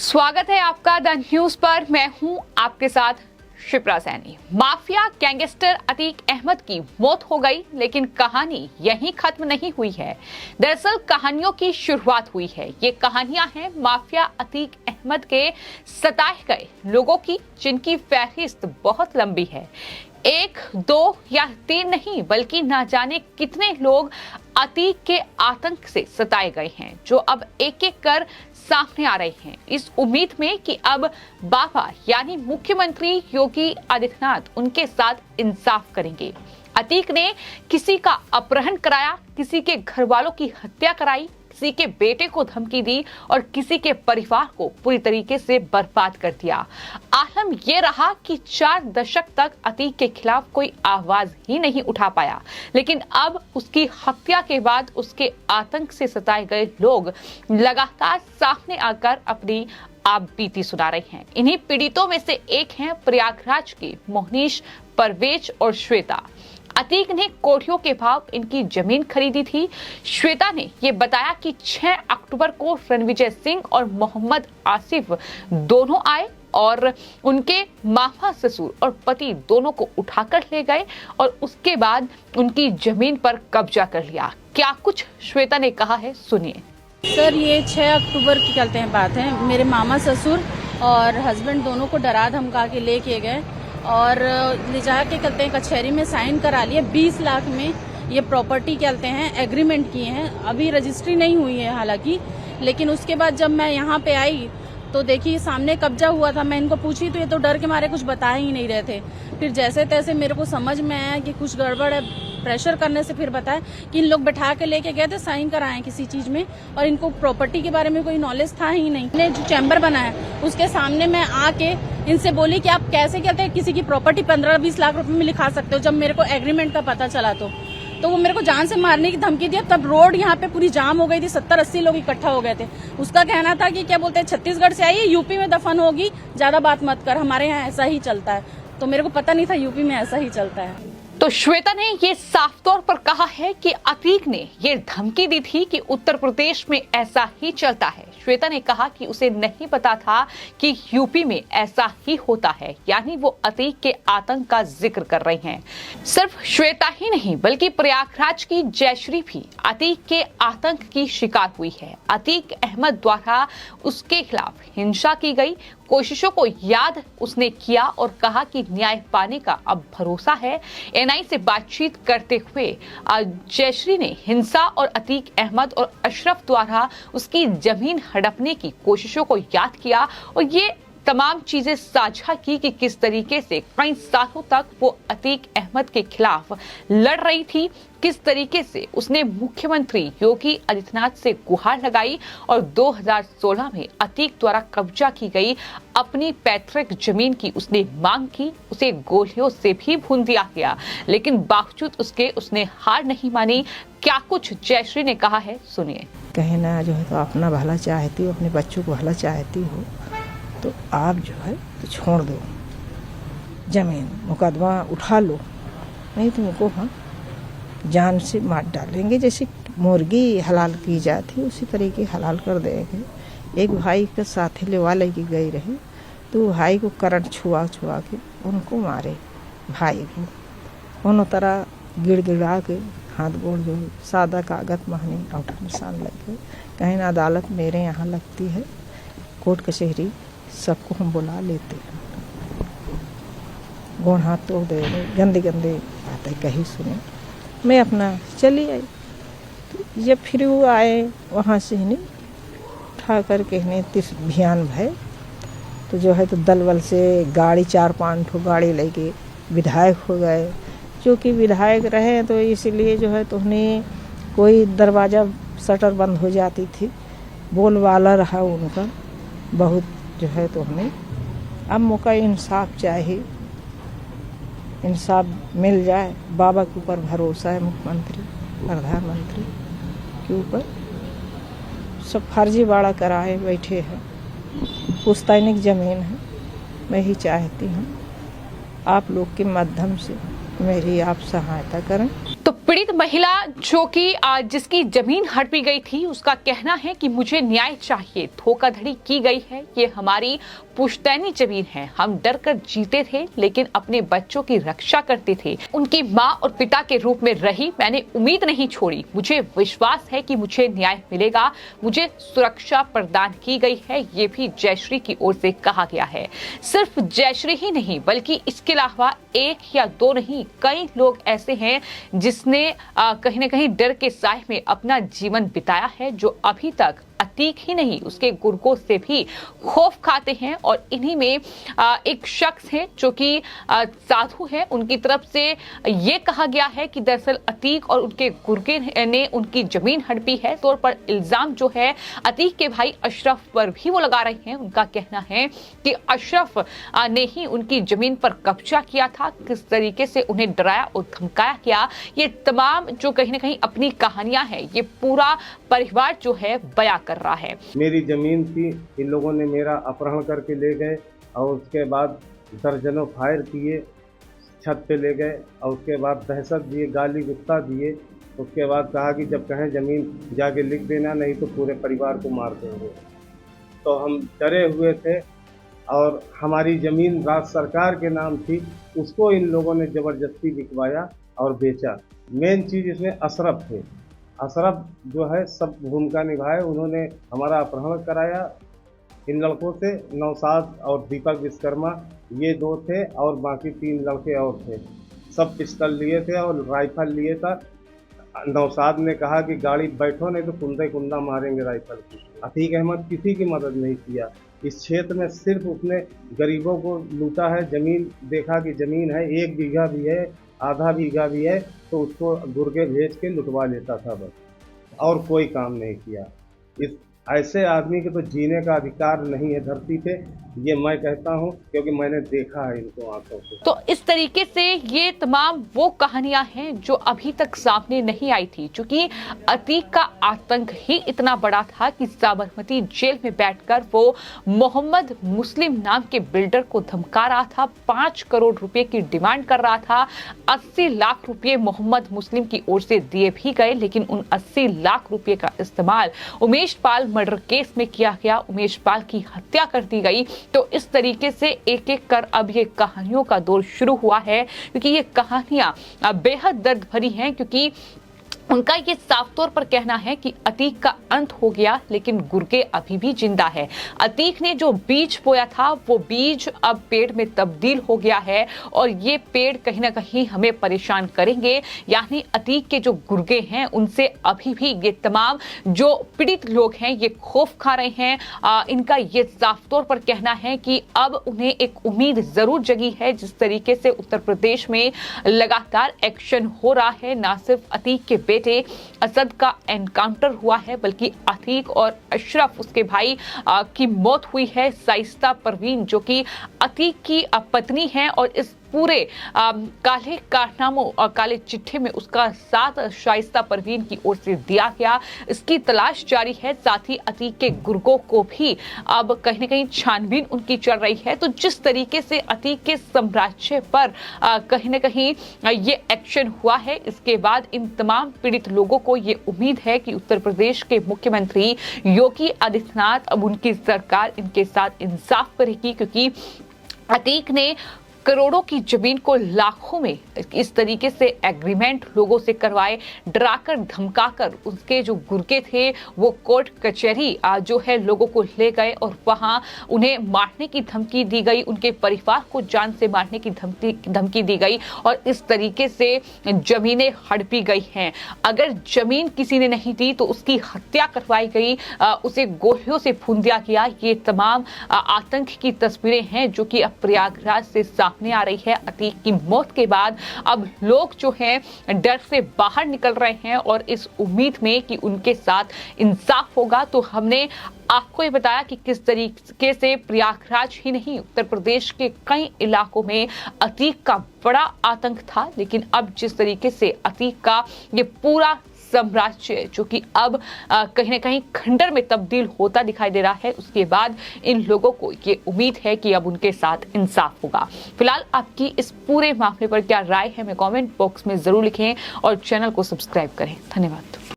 स्वागत है आपका द न्यूज पर। मैं हूं आपके साथ शिप्रा सैनी। माफिया गैंगस्टर अतीक अहमद की मौत हो गई, लेकिन कहानी यहीं खत्म नहीं हुई है। दरअसल कहानियों की शुरुआत हुई है। ये कहानियां हैं माफिया अतीक अहमद के सताए गए लोगों की, जिनकी फहरिस्त बहुत लंबी है। 1, 2 या 3 नहीं, बल्कि ना जाने कितने लोग अतीक के आतंक से सताए गए हैं, जो अब एक एक कर सामने आ रहे हैं, इस उम्मीद में कि अब बाबा यानी मुख्यमंत्री योगी आदित्यनाथ उनके साथ इंसाफ करेंगे। अतीक ने किसी का अपहरण कराया, किसी के घर वालों की हत्या कराई, किसी के बेटे को धमकी दी और किसी के परिवार को पूरी तरीके से बर्बाद कर दिया। आलम यह रहा कि 4 दशक तक अतीक के खिलाफ कोई आवाज ही नहीं उठा पाया, लेकिन अब उसकी हत्या के बाद उसके आतंक से सताए गए लोग लगातार सामने आकर अपनी आप बीती सुना रहे हैं। इन्हीं पीड़ितों में से एक हैं प्रयागराज के मोहनीश, परवेज और श्वेता। अतीक ने कोठियों के भाव इनकी जमीन खरीदी थी। श्वेता ने यह बताया कि 6 अक्टूबर को रणविजय सिंह और मोहम्मद आसिफ दोनों आए और उनके मामा ससुर और पति दोनों को उठाकर ले गए और उसके बाद उनकी जमीन पर कब्जा कर लिया। क्या कुछ श्वेता ने कहा है, सुनिए। सर, ये 6 अक्टूबर की कहते हैं बात है। मेरे मामा ससुर और हस्बैंड दोनों को डरा धमका के लेके गए और ले जा के कहते हैं कचहरी में साइन करा लिए। 20 लाख में ये प्रॉपर्टी कहते हैं एग्रीमेंट किए हैं। अभी रजिस्ट्री नहीं हुई है हालांकि, लेकिन उसके बाद जब मैं यहाँ पे आई तो देखिए सामने कब्जा हुआ था। मैं इनको पूछी तो ये तो डर के मारे कुछ बता ही नहीं रहे थे। फिर जैसे तैसे मेरे को समझ में आया कि कुछ गड़बड़ है। प्रेशर करने से फिर बताया कि इन लोग बैठा के लेके गए थे, साइन कराए किसी चीज में, और इनको प्रॉपर्टी के बारे में कोई नॉलेज था ही नहीं। मैंने जो चैम्बर बनाया उसके सामने मैं आके इनसे बोली कि आप कैसे कहते हैं किसी की प्रॉपर्टी 15-20 लाख रुपए में लिखा सकते हो। जब मेरे को एग्रीमेंट का पता चला तो वो मेरे को जान से मारने की धमकी दिया। तब रोड यहाँ पे पूरी जाम हो गई थी, 70-80 लोग इकट्ठा हो गए थे। उसका कहना था कि क्या बोलते हैं छत्तीसगढ़ से आई है, यूपी में दफन होगी, ज्यादा बात मत कर, हमारे यहाँ ऐसा ही चलता है। तो मेरे को पता नहीं था यूपी में ऐसा ही चलता है। तो श्वेता ने ये साफ तौर पर कहा है कि अतीक ने ये धमकी दी थी कि उत्तर प्रदेश में ऐसा ही चलता है। श्वेता ने कहा कि उसे नहीं पता था कि यूपी में ऐसा ही होता है, यानी वो अतीक के आतंक का जिक्र कर रही हैं। सिर्फ श्वेता ही नहीं, बल्कि प्रयागराज की जयश्री भी अतीक के आतंक की शिकार हुई है। अतीक अहमद द्वारा उसके खिलाफ हिंसा की गई कोशिशों को याद उसने किया और कहा कि न्याय पाने का अब भरोसा है। एनआई से बातचीत करते हुए जयश्री ने हिंसा और अतीक अहमद और अशरफ द्वारा उसकी जमीन हड़पने की कोशिशों को याद किया और ये तमाम चीजें साझा की कि किस तरीके से कई सालों तक वो अतीक अहमद के खिलाफ लड़ रही थी, किस तरीके से उसने मुख्यमंत्री योगी आदित्यनाथ से गुहार लगाई और 2016 में अतीक द्वारा कब्जा की गई अपनी पैतृक जमीन की उसने मांग की। उसे गोलियों से भी भून दिया गया, लेकिन बावजूद उसके उसने हार नहीं मानी। क्या कुछ जयश्री ने कहा है, सुनिए। कहना जो है तो अपना भला चाहती हो, अपने बच्चों को भला चाहती हो तो आप जो है तो छोड़ दो जमीन, मुकदमा उठा लो, नहीं तो उनको हम जान से मार डालेंगे। जैसे मुर्गी हलाल की जाती है उसी तरीके हलाल कर देंगे। एक भाई के साथी लेवा लेके गई रही तो भाई को करंट छुआ के उनको मारे, भाई को उन तरह गिड़गिड़ा के हाथ गोड़ जो सादा कागज महनी औटा निशान लग गए। कहीं अदालत मेरे यहाँ लगती है, कोर्ट कचहरी सबको हम बुला लेते हैं, गोड़ हाथ तोड़ दे गंदे बातें कही सुने। मैं अपना चली आई तो जब फिर वो आए वहाँ से नहीं उठा कर कहने 30 भियान भय तो जो है तो दल बल से गाड़ी 4-5 ठो गाड़ी लेके विधायक हो गए। जो कि विधायक रहे तो इसलिए जो है तो उन्हें कोई दरवाज़ा शटर बंद हो जाती थी, बोल वाला रहा उनका बहुत जो है तो हमें अब मौका इंसाफ चाहिए, इंसाफ मिल जाए। बाबा के ऊपर भरोसा है, मुख्यमंत्री प्रधानमंत्री के ऊपर सब फर्जीवाड़ा कराए बैठे हैं। पुश्तैनिक जमीन है, मैं ही चाहती हूँ आप लोग के माध्यम से मेरी आप सहायता करें। तो पीड़ित महिला जो कि जिसकी जमीन हड़पी गई थी, उसका कहना है कि मुझे न्याय चाहिए, धोखाधड़ी की गई है, ये हमारी पुश्तैनी जमीन है, हम डर कर जीते थे लेकिन अपने बच्चों की रक्षा करते थे, उनकी माँ और पिता के रूप में रही, मैंने उम्मीद नहीं छोड़ी, मुझे विश्वास है कि मुझे न्याय मिलेगा, मुझे सुरक्षा प्रदान की गई है, ये भी जयश्री की ओर से कहा गया है। सिर्फ जयश्री ही नहीं बल्कि इसके अलावा एक या दो नहीं, कई लोग ऐसे हैं जिसने कहीं ना कहीं डर के साए में अपना जीवन बिताया है, जो अभी तक अतीक ही नहीं उसके गुर्गों से भी खौफ खाते हैं। और इन्हीं में एक शख्स है जो कि साधु है, उनकी तरफ से ये कहा गया है कि दरअसल अतीक और उनके गुर्गे ने उनकी जमीन हड़पी है। तौर पर इल्जाम जो है अतीक के भाई अशरफ पर भी वो लगा रहे हैं। उनका कहना है कि अशरफ ने ही उनकी जमीन पर कब्जा किया था, किस तरीके से उन्हें डराया और धमकाया गया, ये तमाम जो कहीं ना कहीं अपनी कहानियां हैं ये पूरा परिवार जो है बयां कर रहा है। मेरी जमीन थी, इन लोगों ने मेरा अपहरण करके ले गए और उसके बाद दर्जनों फायर किए, छत पे ले गए और उसके बाद दहशत दिए, गाली गुस्सा दिए। उसके बाद कहा कि जब कहें ज़मीन जाके लिख देना, नहीं तो पूरे परिवार को मार देंगे। तो हम डरे हुए थे और हमारी ज़मीन राज्य सरकार के नाम थी, उसको इन लोगों ने ज़बरदस्ती बिकवाया और बेचा। मेन चीज़ इसमें अशरफ थे। अशरफ जो है सब भूमिका निभाए, उन्होंने हमारा अपहरण कराया इन लड़कों से। नौशाद और दीपक विश्वकर्मा ये दो थे और बाकी 3 लड़के और थे, सब पिस्टल लिए थे और राइफल लिए था। नौशाद ने कहा कि गाड़ी बैठो नहीं तो कुंदे कुंदा मारेंगे राइफल की। अतीक अहमद किसी की मदद नहीं किया, इस क्षेत्र में सिर्फ उसने गरीबों को लूटा है। ज़मीन देखा कि ज़मीन है, 1 बीघा भी है, आधा बीघा भी है, तो उसको गुर्गे भेज के लुटवा लेता था बस, और कोई काम नहीं किया। इस ऐसे आदमी के तो जीने का अधिकार नहीं है धरती पे, ये मैं कहता हूँ, क्योंकि मैंने देखा है इनको आंखों से। तो इस तरीके से ये तमाम वो कहानियां हैं जो अभी तक सामने नहीं आई थी, क्योंकि अतीक का आतंक ही इतना बड़ा था कि साबरमती जेल में बैठकर वो मोहम्मद मुस्लिम नाम के बिल्डर को धमका रहा था, 5 करोड़ रुपए की डिमांड कर रहा था। 80 लाख रुपए मोहम्मद मुस्लिम की ओर से दिए भी गए, लेकिन उन 80 लाख रुपए का इस्तेमाल उमेश पाल मर्डर केस में किया गया, उमेश पाल की हत्या कर दी गई। तो इस तरीके से एक एक कर अब ये कहानियों का दौर शुरू हुआ है, क्योंकि ये कहानियां बेहद दर्द भरी हैं, क्योंकि उनका ये साफ तौर पर कहना है कि अतीक का अंत हो गया लेकिन गुर्गे अभी भी जिंदा है। अतीक ने जो बीज बोया था वो बीज अब पेड़ में तब्दील हो गया है और ये पेड़ कहीं ना कहीं हमें परेशान करेंगे। यानी अतीक के जो गुर्गे हैं उनसे अभी भी ये तमाम जो पीड़ित लोग हैं ये खौफ खा रहे हैं। इनका ये साफ तौर पर कहना है कि अब उन्हें एक उम्मीद जरूर जगी है। जिस तरीके से उत्तर प्रदेश में लगातार एक्शन हो रहा है, ना सिर्फ अतीक के बेटे असद का एनकाउंटर हुआ है बल्कि अतीक और अशरफ उसके भाई की मौत हुई है। शाइस्ता परवीन जो कि अतीक की पत्नी है और इस पूरे काले कारनामों और काले चिट्ठे में उसका साथ शाइस्ता परवीन की ओर से दिया गया, इसकी तलाश जारी है। साथ ही अतीक के गुर्गों को भी अब कहीं ना कहीं छानबीन उनकी चल रही है। तो जिस तरीके से अतीक के साम्राज्य पर कहीं ना कहीं ये एक्शन हुआ है, इसके बाद इन तमाम पीड़ित लोगों को ये उम्मीद है कि उत्तर प्रदेश के मुख्यमंत्री योगी आदित्यनाथ अब उनकी सरकार इनके साथ इंसाफ करेगी, क्योंकि अतीक ने करोड़ों की जमीन को लाखों में इस तरीके से एग्रीमेंट लोगों से करवाए, डराकर धमकाकर उसके जो गुर्गे थे वो कोर्ट कचहरी जो है लोगों को ले गए और वहां उन्हें मारने की धमकी दी गई, उनके परिवार को जान से मारने की धमकी दी गई और इस तरीके से जमीनें हड़पी गई हैं। अगर जमीन किसी ने नहीं दी तो उसकी हत्या करवाई गई, उसे गोलियों से भून दिया गया। ये तमाम आतंक की तस्वीरें हैं जो कि अब प्रयागराज से सामने आ रही है। अतीक की मौत के बाद अब लोग जो हैं डर से बाहर निकल रहे हैं और इस उम्मीद में कि उनके साथ इंसाफ होगा। तो हमने आपको ये बताया कि किस तरीके से प्रयागराज ही नहीं उत्तर प्रदेश के कई इलाकों में अतीक का बड़ा आतंक था, लेकिन अब जिस तरीके से अतीक का ये पूरा साम्राज्य जो कि अब कहीं ना कहीं खंडर में तब्दील होता दिखाई दे रहा है, उसके बाद इन लोगों को ये उम्मीद है कि अब उनके साथ इंसाफ होगा। फिलहाल आपकी इस पूरे मामले पर क्या राय है, हमें कमेंट बॉक्स में जरूर लिखें और चैनल को सब्सक्राइब करें। धन्यवाद।